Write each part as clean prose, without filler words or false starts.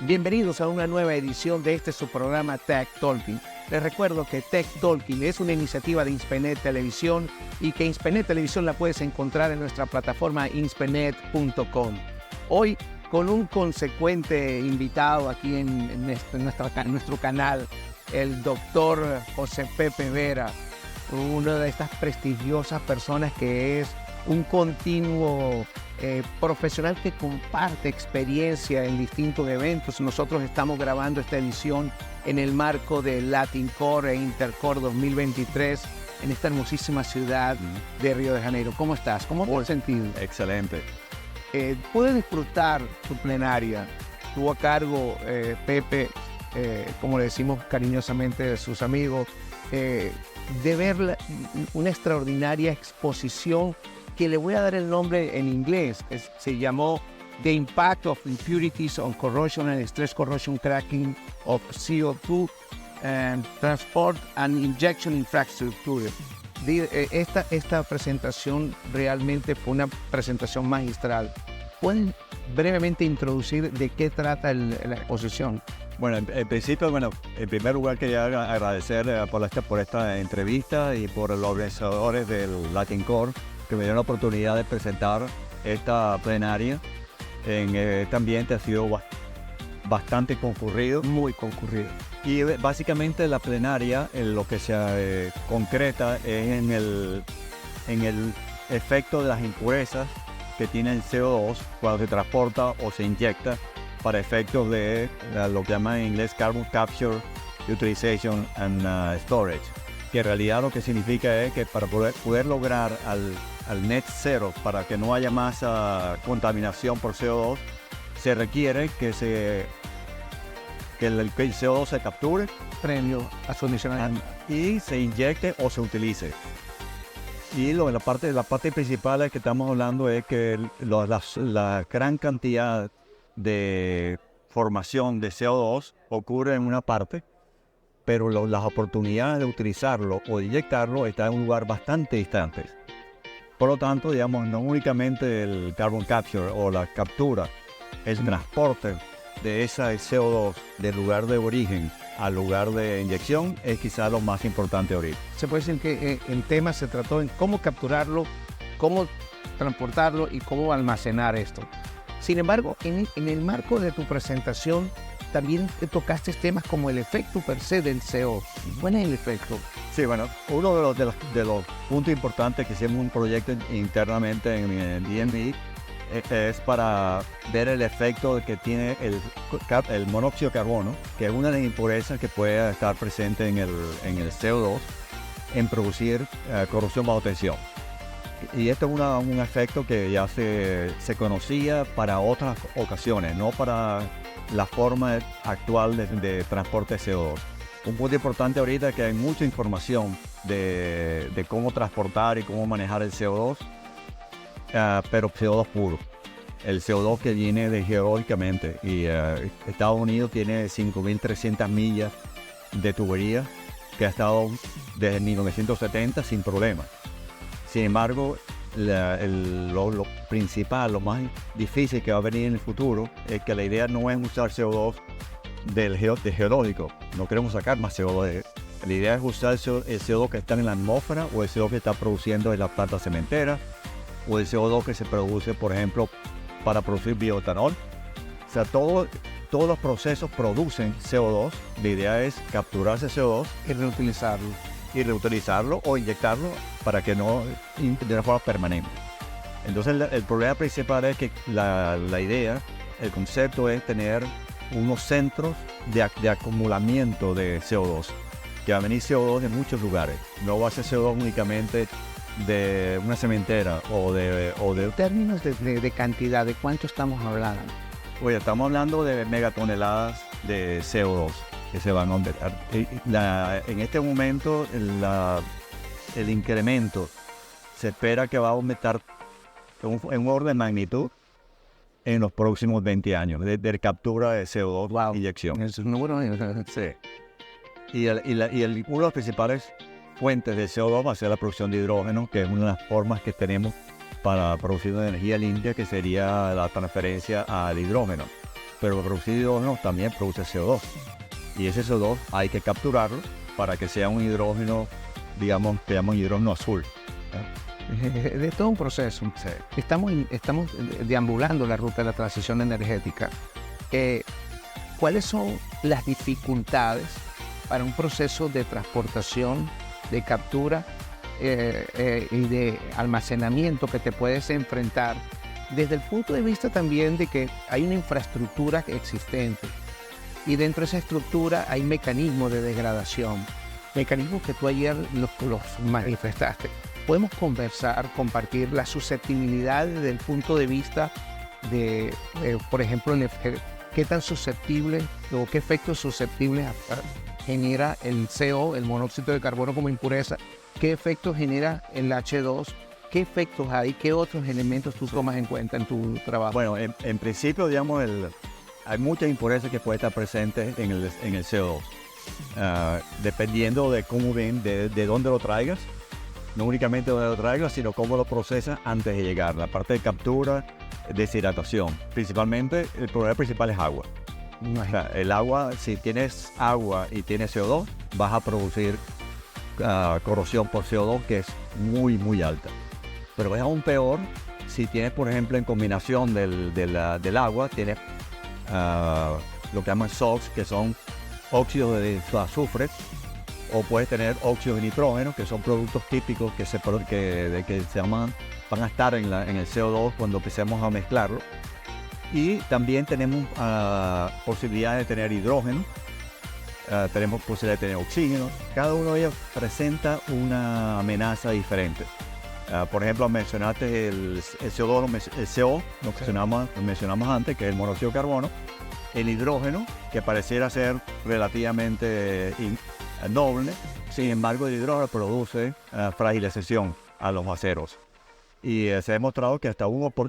Bienvenidos a una nueva edición de su programa Tech Talking. Les recuerdo que Tech Talking es una iniciativa de Inspenet Televisión y que Inspenet Televisión la puedes encontrar en nuestra plataforma inspenet.com. Hoy con un consecuente invitado aquí en nuestro canal, el doctor José Pepe Vera, una de estas prestigiosas personas que es un continuo profesional que comparte experiencia en distintos eventos. Nosotros estamos grabando esta edición en el marco de Latin Core e Intercore 2023 en esta hermosísima ciudad de Río de Janeiro. ¿Cómo estás? ¿Cómo te has sentido? Excelente. Pude disfrutar tu plenaria. Tuvo a cargo Pepe, como le decimos cariñosamente de sus amigos, de ver una extraordinaria exposición que le voy a dar el nombre en inglés. Se llamó The Impact of Impurities on Corrosion and Stress Corrosion Cracking of CO2 and Transport and Injection Infrastructure. Esta presentación realmente fue una presentación magistral. ¿Pueden brevemente introducir de qué trata la exposición? Bueno, en principio, en primer lugar quería agradecer por esta entrevista y por los organizadores del Latin Core que me dieron la oportunidad de presentar esta plenaria. En este ambiente ha sido bastante concurrido. Muy concurrido. Y básicamente la plenaria lo que se concreta es en el efecto de las impurezas que tiene el CO2 cuando se transporta o se inyecta para efectos de lo que llaman en inglés Carbon Capture, Utilization and Storage, que en realidad lo que significa es que para poder lograr al net zero, para que no haya más contaminación por CO2, se requiere que el CO2 se capture, Premio a su adicional y se inyecte o se utilice. Y la parte principal es que estamos hablando es que la gran cantidad de formación de CO2 ocurre en una parte, pero las oportunidades de utilizarlo o de inyectarlo están en un lugar bastante distante. Por lo tanto, digamos, no únicamente el carbon capture o la captura, el transporte de ese CO2 del lugar de origen al lugar de inyección es quizás lo más importante ahorita. Se puede decir que el tema se trató en cómo capturarlo, cómo transportarlo y cómo almacenar esto. Sin embargo, en el marco de tu presentación, también tocaste temas como el efecto per se del CO2. ¿Cuál es el efecto? Sí, bueno, uno de los puntos importantes que hicimos un proyecto internamente en el DNB es para ver el efecto que tiene el monóxido de carbono, que es una de las impurezas que puede estar presente en el CO2 en producir corrosión bajo tensión. Y esto es un efecto que ya se conocía para otras ocasiones, no para la forma actual de transporte de CO2. Un punto importante ahorita es que hay mucha información de cómo transportar y cómo manejar el CO2, pero CO2 puro. El CO2 que viene geológicamente. Y Estados Unidos tiene 5.300 millas de tubería que ha estado desde 1970 sin problema. Sin embargo, lo principal, lo más difícil que va a venir en el futuro es que la idea no es usar CO2 de geológico. No queremos sacar más CO2. La idea es usar el CO2 que está en la atmósfera o el CO2 que está produciendo en la planta cementera o el CO2 que se produce, por ejemplo, para producir bioetanol. O sea, todos los procesos producen CO2. La idea es capturar ese CO2 y reutilizarlo o inyectarlo para que no de una forma permanente. Entonces el problema principal es que la idea, el concepto es tener unos centros de acumulamiento de CO2, que va a venir CO2 de muchos lugares. No va a ser CO2 únicamente de una cementera o de términos de cantidad, ¿de cuánto estamos hablando? Oye, estamos hablando de megatoneladas de CO2 que se van a aumentar. En este momento el incremento se espera que va a aumentar en un orden de magnitud en los próximos 20 años de captura de CO2. Wow. Inyección. Esos números. Sí. Y una de las principales fuentes de CO2 va a ser la producción de hidrógeno, que es una de las formas que tenemos para producir una energía limpia, que sería la transferencia al hidrógeno. pero producir hidrógeno también produce CO2. Y ese CO2 hay que capturarlo para que sea un hidrógeno, digamos, que llamamos hidrógeno azul. De todo un proceso. Sí. Estamos deambulando la ruta de la transición energética. ¿Cuáles son las dificultades para un proceso de transportación, de captura y de almacenamiento que te puedes enfrentar desde el punto de vista también de que hay una infraestructura existente y dentro de esa estructura hay mecanismos de degradación, mecanismos que tú ayer los manifestaste? Podemos conversar, compartir las susceptibilidades desde el punto de vista de, por ejemplo, qué tan susceptible o qué efectos susceptibles genera el CO, el monóxido de carbono como impureza, qué efectos genera el H2, qué efectos hay, qué otros elementos tú tomas en cuenta en tu trabajo. Bueno, en principio, digamos, hay muchas impurezas que pueden estar presentes en el CO2. Dependiendo de cómo ven, de dónde lo traigas, no únicamente dónde lo traigas, sino cómo lo procesas antes de llegar. La parte de captura, deshidratación. Principalmente, el problema principal es agua. O sea, el agua, si tienes agua y tienes CO2, vas a producir corrosión por CO2 que es muy, muy alta. Pero es aún peor si tienes, por ejemplo, en combinación del agua, tienes lo que llaman SOx, que son óxidos de azufre, o puedes tener óxidos de nitrógeno, que son productos típicos que van a estar en el CO2 cuando empecemos a mezclarlo. Y también tenemos posibilidad de tener hidrógeno, tenemos posibilidad de tener oxígeno. Cada uno de ellos presenta una amenaza diferente. Por ejemplo, mencionaste el CO2, el CO, lo mencionamos antes, que es el monóxido de carbono. El hidrógeno, que pareciera ser relativamente noble, sin embargo el hidrógeno produce fragilización a los aceros. Y se ha demostrado que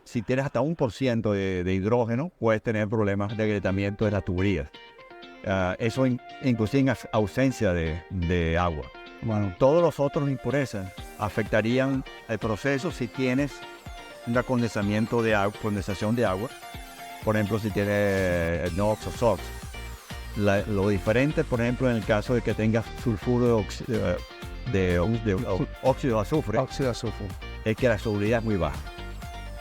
si tienes hasta 1% de hidrógeno, puedes tener problemas de agrietamiento de las tuberías. Eso inclusive en ausencia de agua. Bueno, todos los otros impurezas afectarían el proceso si tienes un condensación de agua. Por ejemplo, si tienes NOx o SOx. Lo diferente, por ejemplo, en el caso de que tengas sulfuro de óxido de azufre, es que la solubilidad es muy baja.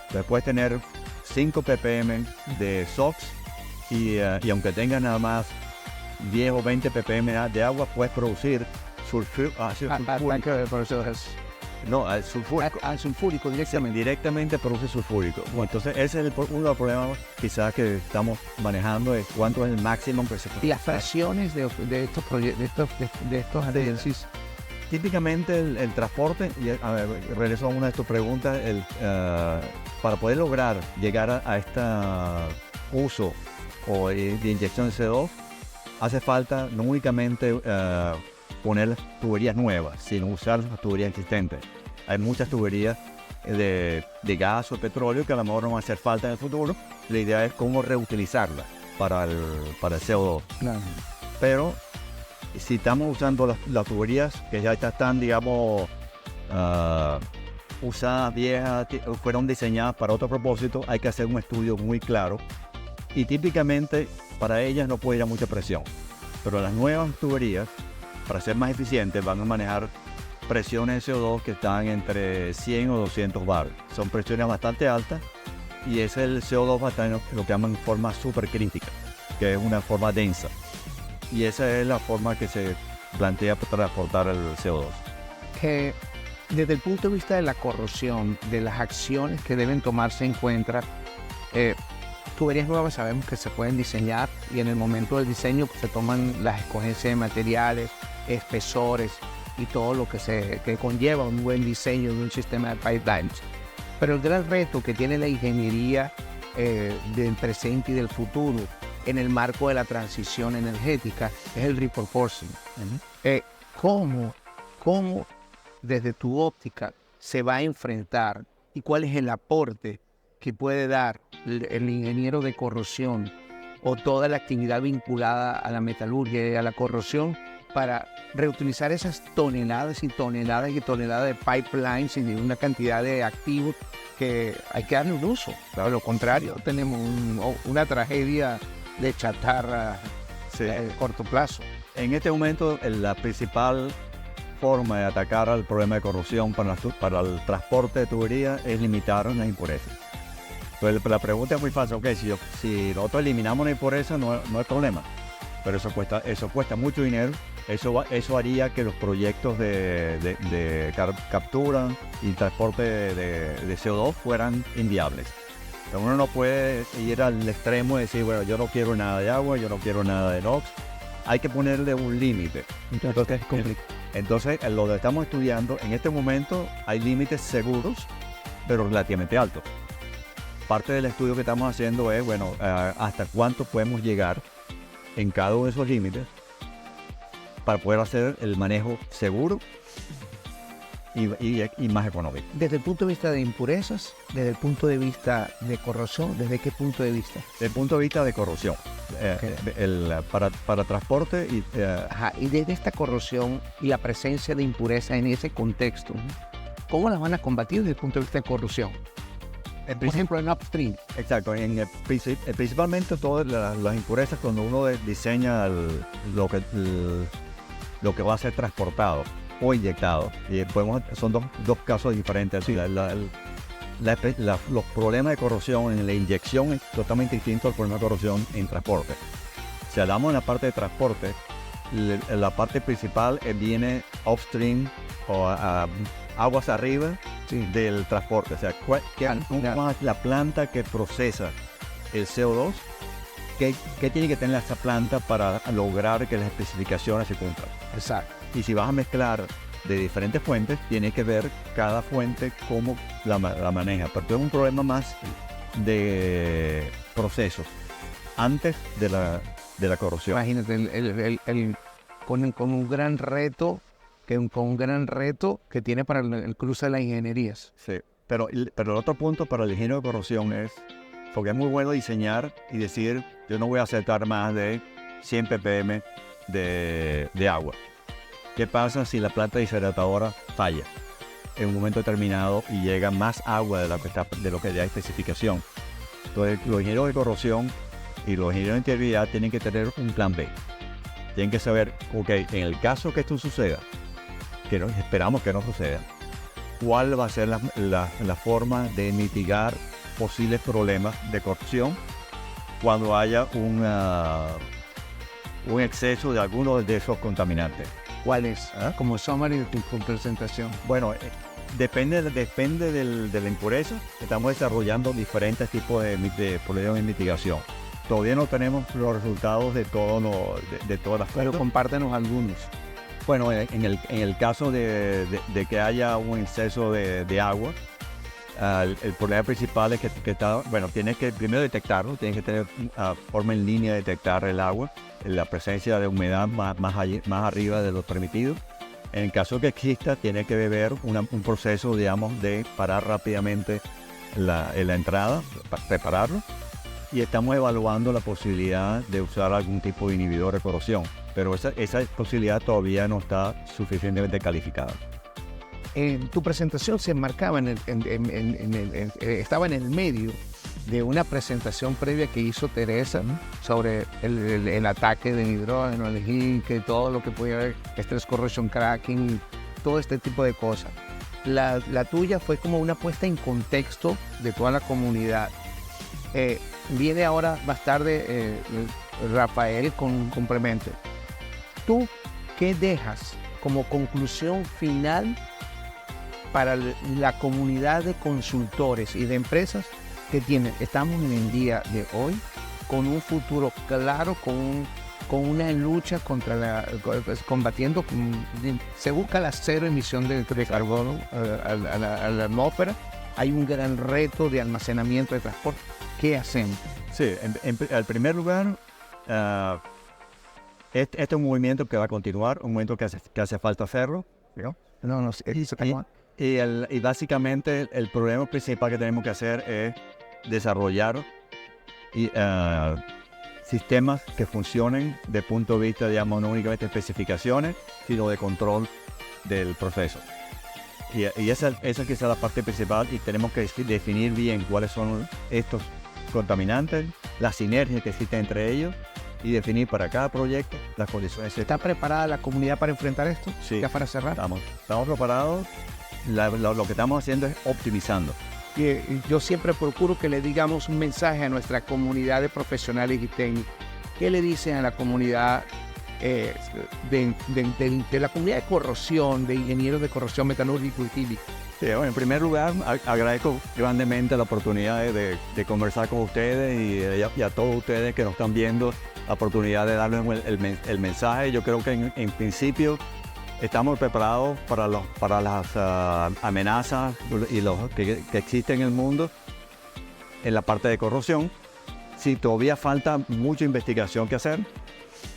Entonces puedes tener 5 ppm de SOx y aunque tengas nada más 10 o 20 ppm de agua, puedes producir sulfúrico directamente produce sulfúrico. Bueno, entonces ese es uno de los problemas quizás que estamos manejando, es cuánto es el máximo que se puede. Las fracciones de estos análisis. Típicamente el transporte, regreso a una de tus preguntas, para poder lograr llegar a este uso de inyección de CO2, hace falta no únicamente poner tuberías nuevas, sino usar las tuberías existentes. Hay muchas tuberías de gas o petróleo que a lo mejor no van a hacer falta en el futuro. La idea es cómo reutilizarlas para el CO2. Claro. Pero si estamos usando las tuberías que ya están, digamos, usadas, viejas, fueron diseñadas para otro propósito, hay que hacer un estudio muy claro. Y típicamente para ellas no puede ir a mucha presión. Pero las nuevas tuberías, para ser más eficientes, van a manejar presiones de CO2 que están entre 100 o 200 bar. Son presiones bastante altas y ese el CO2 va a estar en lo que llaman forma supercrítica, que es una forma densa. Y esa es la forma que se plantea para transportar el CO2. Que desde el punto de vista de la corrosión, de las acciones que deben tomarse en cuenta, tuberías nuevas sabemos que se pueden diseñar y en el momento del diseño se toman las escogencias de materiales, espesores y todo lo que conlleva un buen diseño de un sistema de pipelines. Pero el gran reto que tiene la ingeniería del presente y del futuro en el marco de la transición energética es el repurposing. ¿Cómo desde tu óptica se va a enfrentar y cuál es el aporte que puede dar el ingeniero de corrosión o toda la actividad vinculada a la metalurgia y a la corrosión para reutilizar esas toneladas y toneladas y toneladas de pipelines y de una cantidad de activos que hay que darle un uso? De lo contrario, tenemos una tragedia de chatarra Sí. a corto plazo. En este momento, la principal forma de atacar al problema de corrosión para el transporte de tubería es limitar las impurezas. Entonces, la pregunta es muy fácil. Ok, si nosotros eliminamos la impureza, no hay problema. Pero eso cuesta mucho dinero. Eso haría que los proyectos de captura y transporte de CO2 fueran inviables. Entonces, uno no puede ir al extremo y decir, bueno, yo no quiero nada de agua, yo no quiero nada de NOx. Hay que ponerle un límite. Entonces, lo que estamos estudiando, en este momento hay límites seguros, pero relativamente altos. Parte del estudio que estamos haciendo es, bueno, hasta cuánto podemos llegar en cada uno de esos límites para poder hacer el manejo seguro y más económico. Desde el punto de vista de impurezas, desde el punto de vista de corrosión, ¿desde qué punto de vista? Desde el punto de vista de corrosión, para transporte y... Ajá, y desde esta corrosión y la presencia de impurezas en ese contexto, ¿cómo las van a combatir desde el punto de vista de corrosión? Por ejemplo, en upstream. Exacto, principalmente todas las impurezas cuando uno diseña lo que va a ser transportado o inyectado. Y son dos casos diferentes. Sí. Los problemas de corrosión en la inyección es totalmente distinto al problema de corrosión en transporte. Si hablamos en la parte de transporte, la parte principal viene upstream o aguas arriba del transporte. O sea, la planta que procesa el CO2, ¿qué tiene que tener esa planta para lograr que las especificaciones se cumplan? Exacto. Y si vas a mezclar de diferentes fuentes, tienes que ver cada fuente cómo la maneja. Pero es un problema más de procesos antes de la corrosión. Imagínate, con un gran reto que tiene para el cruce de las ingenierías. Sí, pero el otro punto para el ingeniero de corrosión es, porque es muy bueno diseñar y decir, yo no voy a aceptar más de 100 ppm de agua. ¿Qué pasa si la planta deshidratadora falla en un momento determinado y llega más agua de lo que ya hay especificación? Entonces, los ingenieros de corrosión y los ingenieros de integridad tienen que tener un plan B. Tienen que saber, ok, en el caso que esto suceda, que esperamos que no suceda, cuál va a ser la forma de mitigar posibles problemas de corrosión cuando haya un exceso de alguno de esos contaminantes. ¿Cuál es? Como summary de tu presentación. Bueno, depende de la impureza. Estamos desarrollando diferentes tipos de problemas de mitigación. Todavía no tenemos los resultados de todas las... Pero compártenos algunos. Bueno, en el caso de que haya un exceso de agua, el problema principal es que tienes que primero detectarlo, tienes que tener forma en línea de detectar el agua, la presencia de humedad más arriba de lo permitido. En el caso que exista, tiene que haber un proceso, digamos, de parar rápidamente la entrada, prepararlo, y estamos evaluando la posibilidad de usar algún tipo de inhibidor de corrosión, pero esa posibilidad todavía no está suficientemente calificada. Tu presentación se enmarcaba estaba en el medio de una presentación previa que hizo Teresa sobre el ataque del hidrógeno, el zinc, todo lo que podía haber, stress corrosion cracking, todo este tipo de cosas. La tuya fue como una puesta en contexto de toda la comunidad. Viene ahora más tarde Rafael con un complemento. ¿Tú qué dejas como conclusión final para la comunidad de consultores y de empresas que estamos en el día de hoy con un futuro claro, con una lucha combatiendo, se busca la cero emisión de carbono a la atmósfera? Hay un gran reto de almacenamiento de transporte. ¿Qué hacemos? Sí, en primer lugar, este es un movimiento que va a continuar, un movimiento que hace falta hacerlo, ¿no? Y básicamente el problema principal que tenemos que hacer es desarrollar sistemas que funcionen de punto de vista, digamos, no únicamente de especificaciones, sino de control del proceso. Y esa quizás es la parte principal, y tenemos que definir bien cuáles son estos contaminantes la sinergia que existe entre ellos y definir para cada proyecto las condiciones. ¿Está preparada la comunidad para enfrentar esto? Sí. Ya para cerrar. Estamos preparados. Lo que estamos haciendo es optimizando. Yo siempre procuro que le digamos un mensaje a nuestra comunidad de profesionales y técnicos. ¿Qué le dicen a la comunidad de la comunidad de corrosión, de ingenieros de corrosión metalúrgico y químico? Sí, bueno, en primer lugar, agradezco grandemente la oportunidad de conversar con ustedes y a todos ustedes que nos están viendo, la oportunidad de darles el mensaje. Yo creo que en principio estamos preparados para las amenazas y que existen en el mundo en la parte de corrosión. Sí, todavía falta mucha investigación que hacer,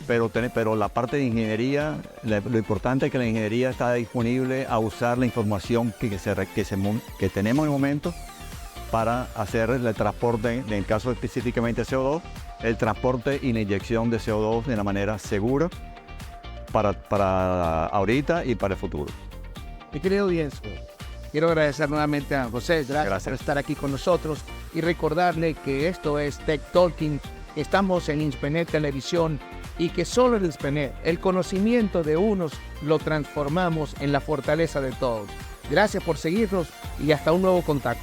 pero la parte de ingeniería, lo importante es que la ingeniería está disponible a usar la información que tenemos en el momento para hacer el transporte, en el caso específicamente de CO2, el transporte y la inyección de CO2 de una manera segura para ahorita y para el futuro. Mi querido audiencia, quiero agradecer nuevamente a José. Gracias por estar aquí con nosotros y recordarle que esto es Tech Talking. Estamos en Inspenet Televisión y que solo en Inspenet el conocimiento de unos lo transformamos en la fortaleza de todos. Gracias por seguirnos y hasta un nuevo contacto.